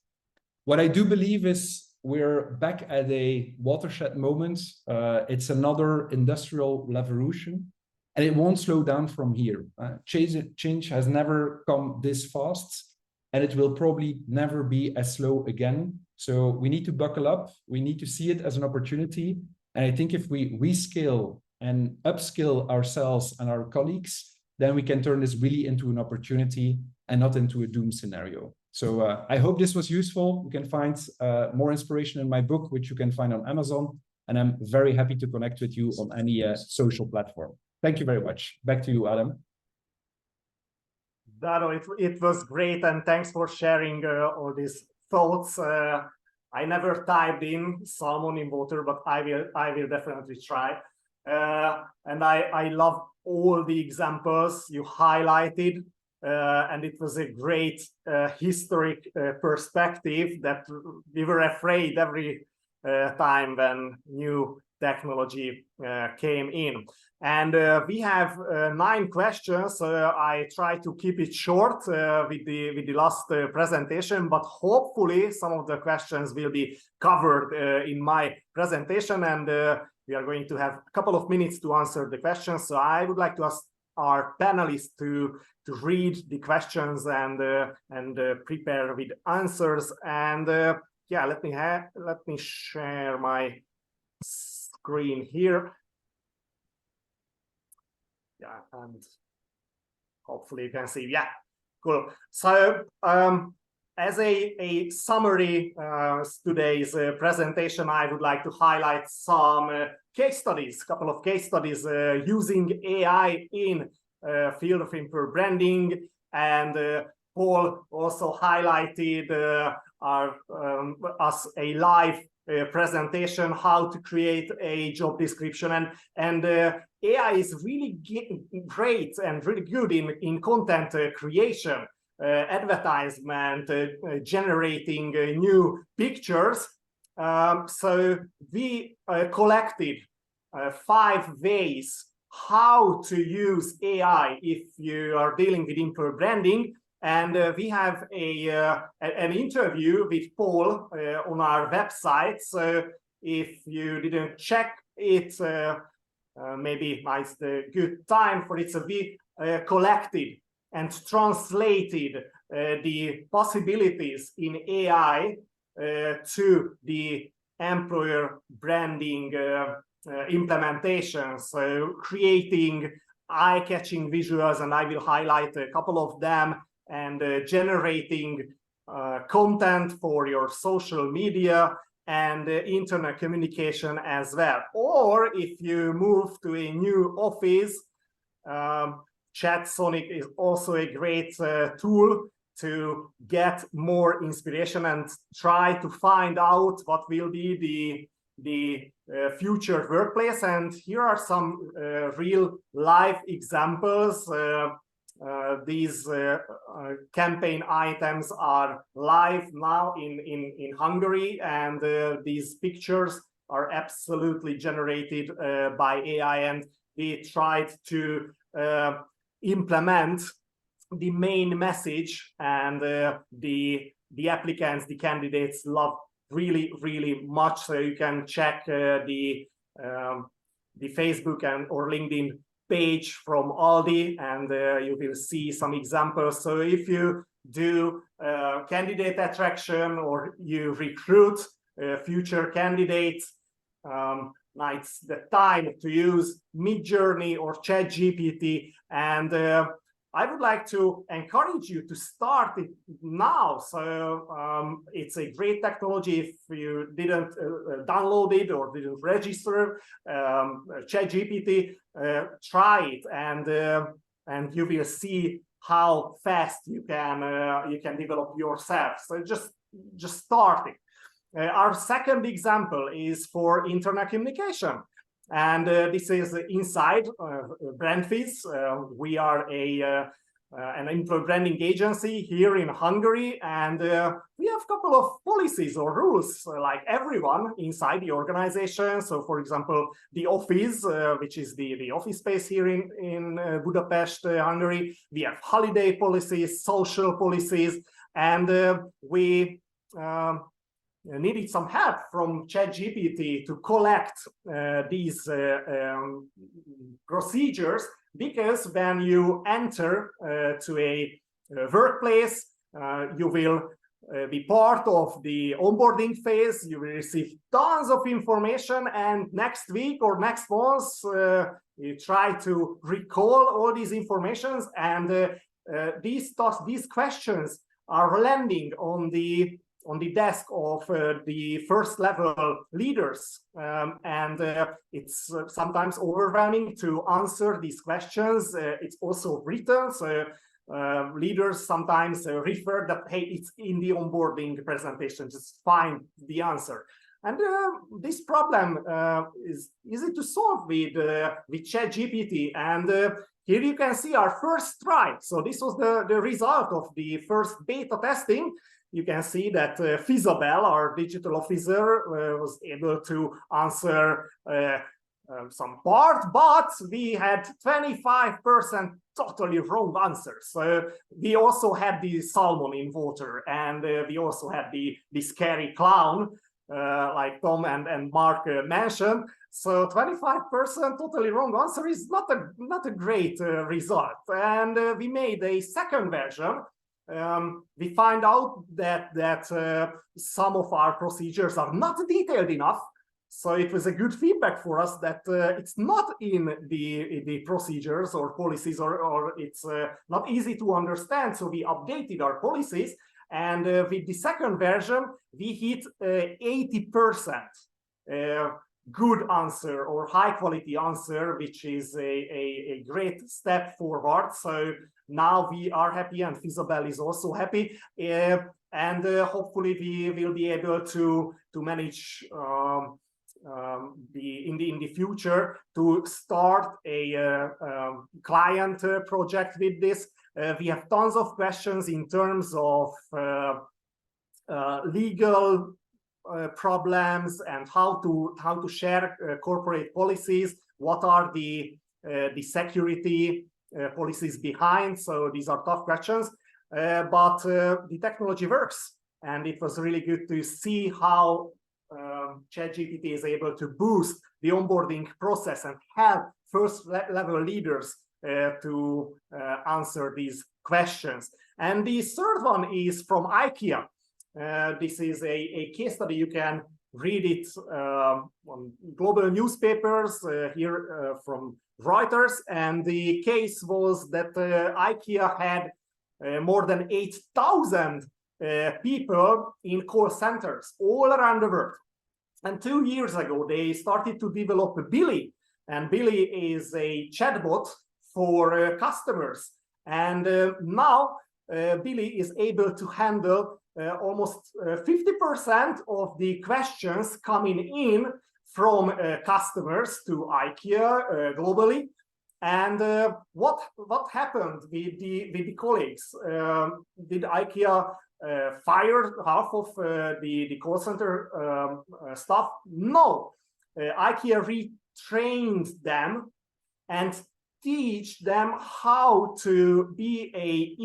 What I do believe is we're back at a watershed moment. It's another industrial revolution, and it won't slow down from here. Change has never come this fast, and it will probably never be as slow again. So we need to buckle up. We need to see it as an opportunity. And I think if we rescale and upskill ourselves and our colleagues, then we can turn this really into an opportunity and not into a doom scenario. So I hope this was useful. You can find more inspiration in my book, which you can find on Amazon. And I'm very happy to connect with you on any social platform. Thank you very much. Back to you, Adam. Dado, it was great, and thanks for sharing all these thoughts. I never typed in salmon in water, but I will definitely try. And I love all the examples you highlighted, and it was a great historic perspective that we were afraid every time when new technology came in. And we have 9 questions. I try to keep it short with the last presentation, but hopefully some of the questions will be covered in my presentation, and we are going to have a couple of minutes to answer the questions. So I would like to ask our panelists to read the questions and prepare with answers. And yeah, let me share my screen here. Yeah, and hopefully you can see. Yeah, cool. So as a summary today's presentation, I would like to highlight some case studies, a couple of case studies using AI in field of employer branding. And Paul also highlighted us a live presentation, how to create a job description. And AI is really great and really good in content creation, advertisement, generating new pictures. So we collected 5 ways how to use AI if you are dealing with employer branding. And we have an interview with Paul on our website. So if you didn't check it, maybe it's the good time for it. So we collected and translated the possibilities in AI to the employer branding implementation. So creating eye-catching visuals, and I will highlight a couple of them, and generating content for your social media and internet communication as well. Or if you move to a new office, ChatSonic is also a great tool to get more inspiration and try to find out what will be the future workplace. And here are some real life examples. These campaign items are live now in Hungary, and these pictures are absolutely generated by AI, and we tried to implement the main message, and the applicants, the candidates love really much. So you can check the Facebook or LinkedIn page from Aldi, and you will see some examples. So if you do candidate attraction, or you recruit future candidates. Now it's the time to use Midjourney or ChatGPT, and I would like to encourage you to start it now. So it's a great technology. If you didn't download it or didn't register ChatGPT, try it, and you will see how fast you can develop yourself. So just start it. Our second example is for internet communication. And this is inside Brandfizz. We are an employee branding agency here in Hungary, and we have a couple of policies or rules like everyone inside the organization. So, for example, the office, which is the office space here in Budapest, Hungary. We have holiday policies, social policies, and we needed some help from ChatGPT to collect these procedures, because when you enter to a workplace, you will be part of the onboarding phase. You will receive tons of information, and next week or next month, you try to recall all these informations, and these questions are landing on the desk of the first level leaders, and it's sometimes overwhelming to answer these questions. It's also written, so leaders sometimes refer that, hey, it's in the onboarding presentation, just find the answer. And this problem is easy to solve with ChatGPT, and here you can see our first try. So this was the result of the first beta testing. You can see that Isabel, our digital officer, was able to answer some part, but we had 25% totally wrong answers. So we also had the salmon in water, and we also had the scary clown, like Tom and Mark mentioned. So 25% totally wrong answer is not a great result. And we made a second version. We find out that some of our procedures are not detailed enough. So it was a good feedback for us that it's not in the procedures or policies, or it's not easy to understand. So we updated our policies, and with the second version, we hit 80% good answer or high quality answer, which is a great step forward. So now we are happy, and Isabel is also happy, and hopefully we will be able to manage in the future to start a client project with this. We have tons of questions in terms of legal problems and how to share corporate policies. What are the security policies behind? So these are tough questions, but the technology works, and it was really good to see how ChatGPT is able to boost the onboarding process and help first level leaders to answer these questions. And the third one is from IKEA. This is a case study. You can read it on global newspapers here from Reuters. And the case was that IKEA had more than 8,000 people in call centers all around the world. And 2 years ago, they started to develop Billy. And Billy is a chatbot for customers. And now Billy is able to handle almost 50% of the questions coming in from customers to IKEA globally. And what happened with the colleagues? Did IKEA fire half of the call center staff? No. IKEA retrained them and teach them how to be a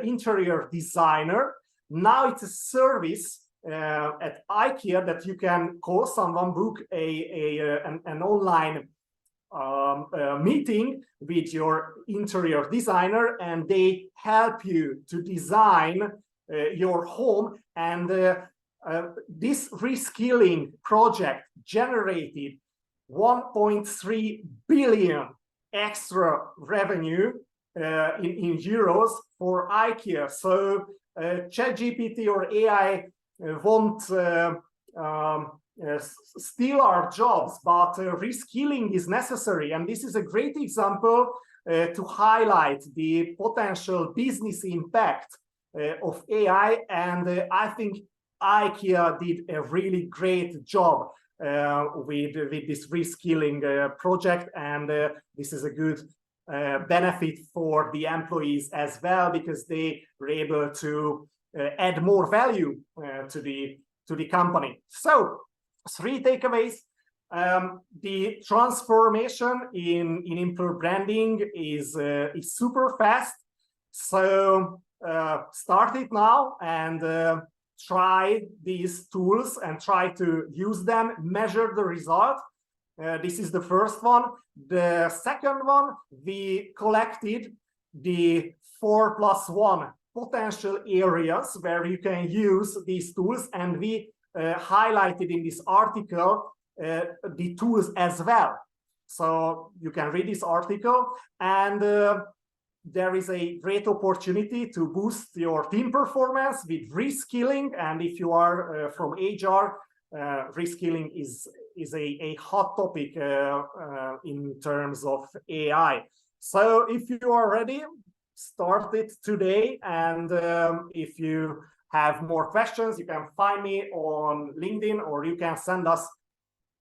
interior designer. Now it's a service at IKEA that you can call someone, book an online meeting with your interior designer, and they help you to design your home. And this reskilling project generated 1.3 billion extra revenue in euros for IKEA. So ChatGPT or AI won't steal our jobs, but reskilling is necessary. And this is a great example to highlight the potential business impact of AI. And I think IKEA did a really great job with this reskilling project. And this is a good benefit for the employees as well, because they were able to add more value to the company. So 3 takeaways. The transformation in employer branding is super fast. So start it now and try these tools and try to use them, measure the result. This is the first one. The second one, we collected the 4+1 potential areas where you can use these tools, and we highlighted in this article the tools as well. So you can read this article, and there is a great opportunity to boost your team performance with reskilling. And if you are from HR, reskilling is a hot topic in terms of AI. So if you are ready, start it today. And if you have more questions, you can find me on LinkedIn, or you can send us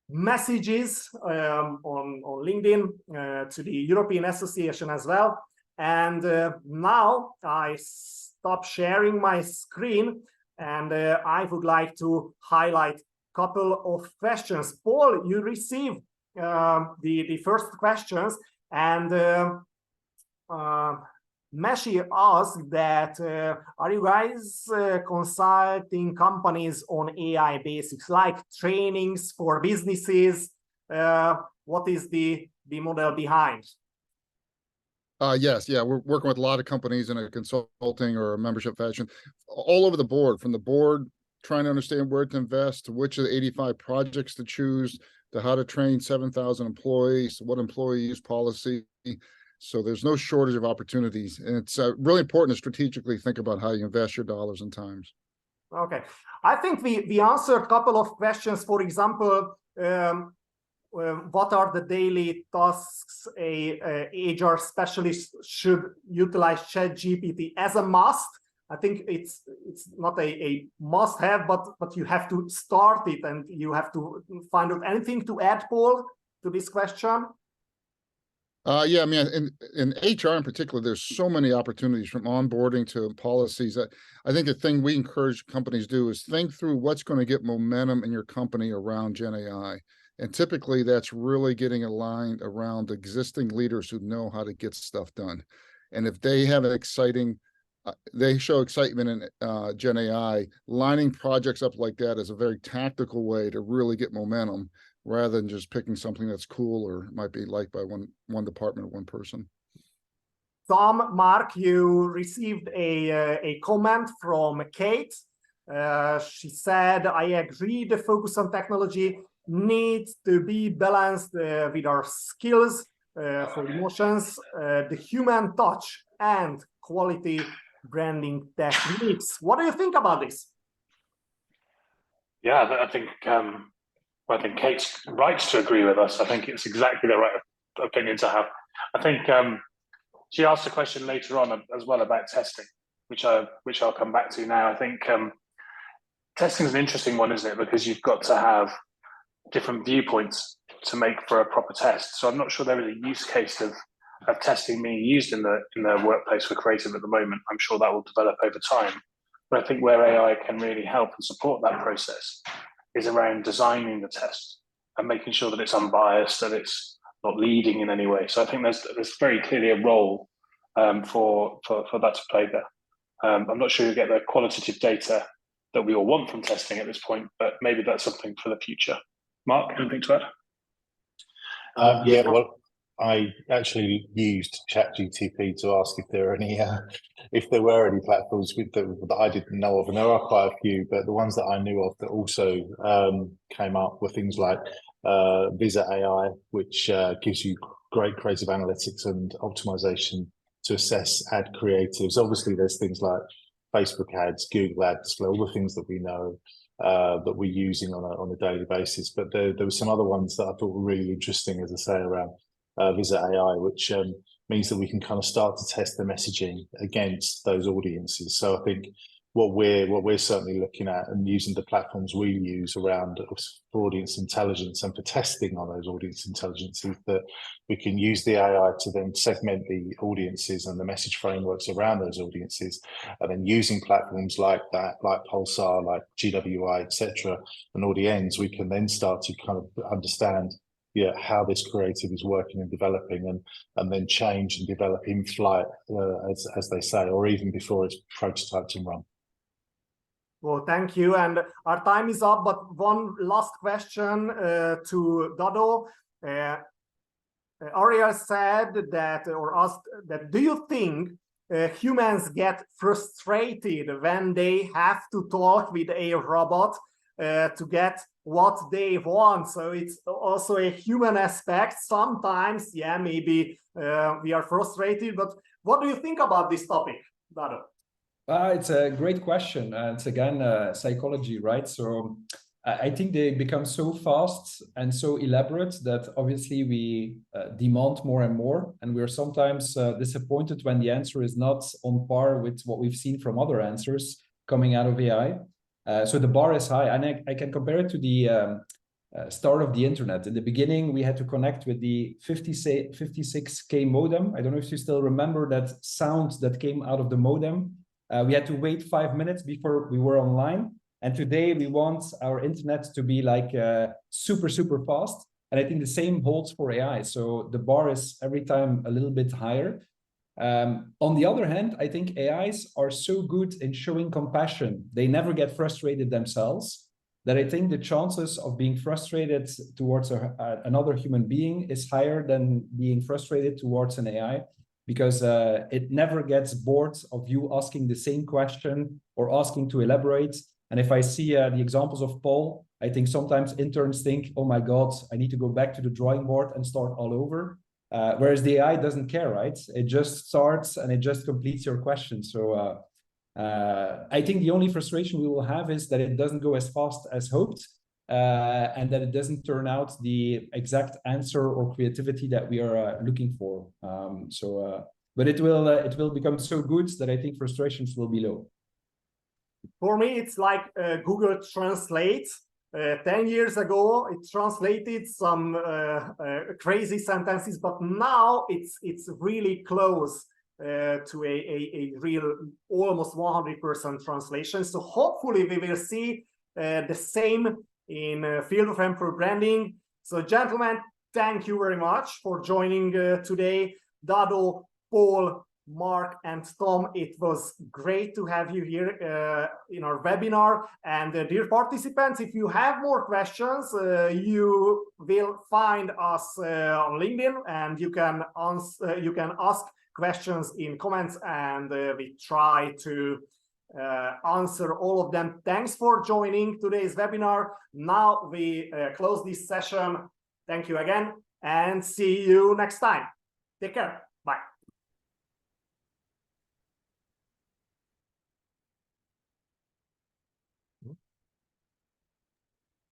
messages on LinkedIn to the European Association as well. And now I stop sharing my screen, and I would like to highlight a couple of questions. Paul, you received the first questions, and Meshi asked that, are you guys consulting companies on AI basics, like trainings for businesses? What is the model behind? Yes, yeah, we're working with a lot of companies in a consulting or a membership fashion, all over the board, from the board trying to understand where to invest, to which of the 85 projects to choose, to how to train 7,000 employees, what employee use policy. So there's no shortage of opportunities, and it's really important to strategically think about how you invest your dollars and times. Okay, I think we answered a couple of questions. For example, what are the daily tasks a HR specialist should utilize ChatGPT as a must? I think it's not a must-have, but you have to start it, and you have to find out. Anything to add, Paul, to this question? Yeah, I mean, in HR in particular, there's so many opportunities from onboarding to policies. I think the thing we encourage companies to do is think through what's going to get momentum in your company around GenAI. And typically that's really getting aligned around existing leaders who know how to get stuff done. And if they have an exciting, they show excitement in GenAI, lining projects up like that is a very tactical way to really get momentum, rather than just picking something that's cool or might be liked by one department or one person. Tom, Mark, you received a comment from Kate. She said, I agree, the focus on technology needs to be balanced with our skills for emotions, the human touch, and quality branding techniques. What do you think about this? Yeah, I think Kate's right to agree with us. I think it's exactly the right opinion to have. I think she asked a question later on as well about testing, which I'll come back to now. I think testing is an interesting one, isn't it? Because you've got to have different viewpoints to make for a proper test. So I'm not sure there is a use case of testing being used in the workplace for creative at the moment. I'm sure that will develop over time. But I think where AI can really help and support that process is around designing the test and making sure that it's unbiased, that it's not leading in any way. So I think there's very clearly a role for that to play there. I'm not sure you get the qualitative data that we all want from testing at this point, but maybe that's something for the future. Mark, anything to add? Yeah, well, I actually used ChatGTP to ask if there were any platforms that I didn't know of, and there are quite a few. But the ones that I knew of that also came up were things like Visa AI, which gives you great creative analytics and optimization to assess ad creatives. Obviously, there's things like Facebook ads, Google ads, all the things that we know that we're using on a daily basis. But there were some other ones that I thought were really interesting, as I say, around Visa AI, which means that we can kind of start to test the messaging against those audiences. So I think what we're certainly looking at and using the platforms we use around for audience intelligence and for testing on those audience intelligence is that we can use the AI to then segment the audiences and the message frameworks around those audiences, and then using platforms like that, like Pulsar, like GWI, etc., and Audience, we can then start to kind of understand how this creative is working and developing, and then change and develop in flight, as they say, or even before it's prototyped and run. Well, thank you. And our time is up, but one last question to Dado. Ariel said that, or asked that, do you think humans get frustrated when they have to talk with a robot to get what they want? So it's also a human aspect. Sometimes, yeah, maybe we are frustrated, but what do you think about this topic, Dado? It's a great question. It's again psychology, right? So I think they become so fast and so elaborate that obviously we demand more and more, and we're sometimes disappointed when the answer is not on par with what we've seen from other answers coming out of AI. So the bar is high, and I can compare it to the start of the internet. In the beginning, we had to connect with the 56K modem. I don't know if you still remember that sound that came out of the modem. We had to wait 5 minutes before we were online. And today we want our internet to be like super, super fast. And I think the same holds for AI. So the bar is every time a little bit higher. On the other hand, I think AIs are so good in showing compassion. They never get frustrated themselves, that I think the chances of being frustrated towards another human being is higher than being frustrated towards an AI. Because it never gets bored of you asking the same question or asking to elaborate. And if I see the examples of Paul, I think sometimes interns think, oh my God, I need to go back to the drawing board and start all over. Whereas the AI doesn't care, right? It just starts and it just completes your question. So I think the only frustration we will have is that it doesn't go as fast as hoped. And that it doesn't turn out the exact answer or creativity that we are looking for. But it will become so good that I think frustrations will be low. For me, it's like Google Translate. 10 years ago, it translated some crazy sentences, but now it's really close to a real almost 100% translation. So hopefully we will see the same in field of employer branding. So gentlemen, thank you very much for joining today. Dado, Paul, Mark, and Tom, it was great to have you here in our webinar. And dear participants, if you have more questions, you will find us on LinkedIn, and you can ask questions in comments, and we try to answer all of them. Thanks for joining today's webinar. Now we close this session. Thank you again, and see you next time. Take care.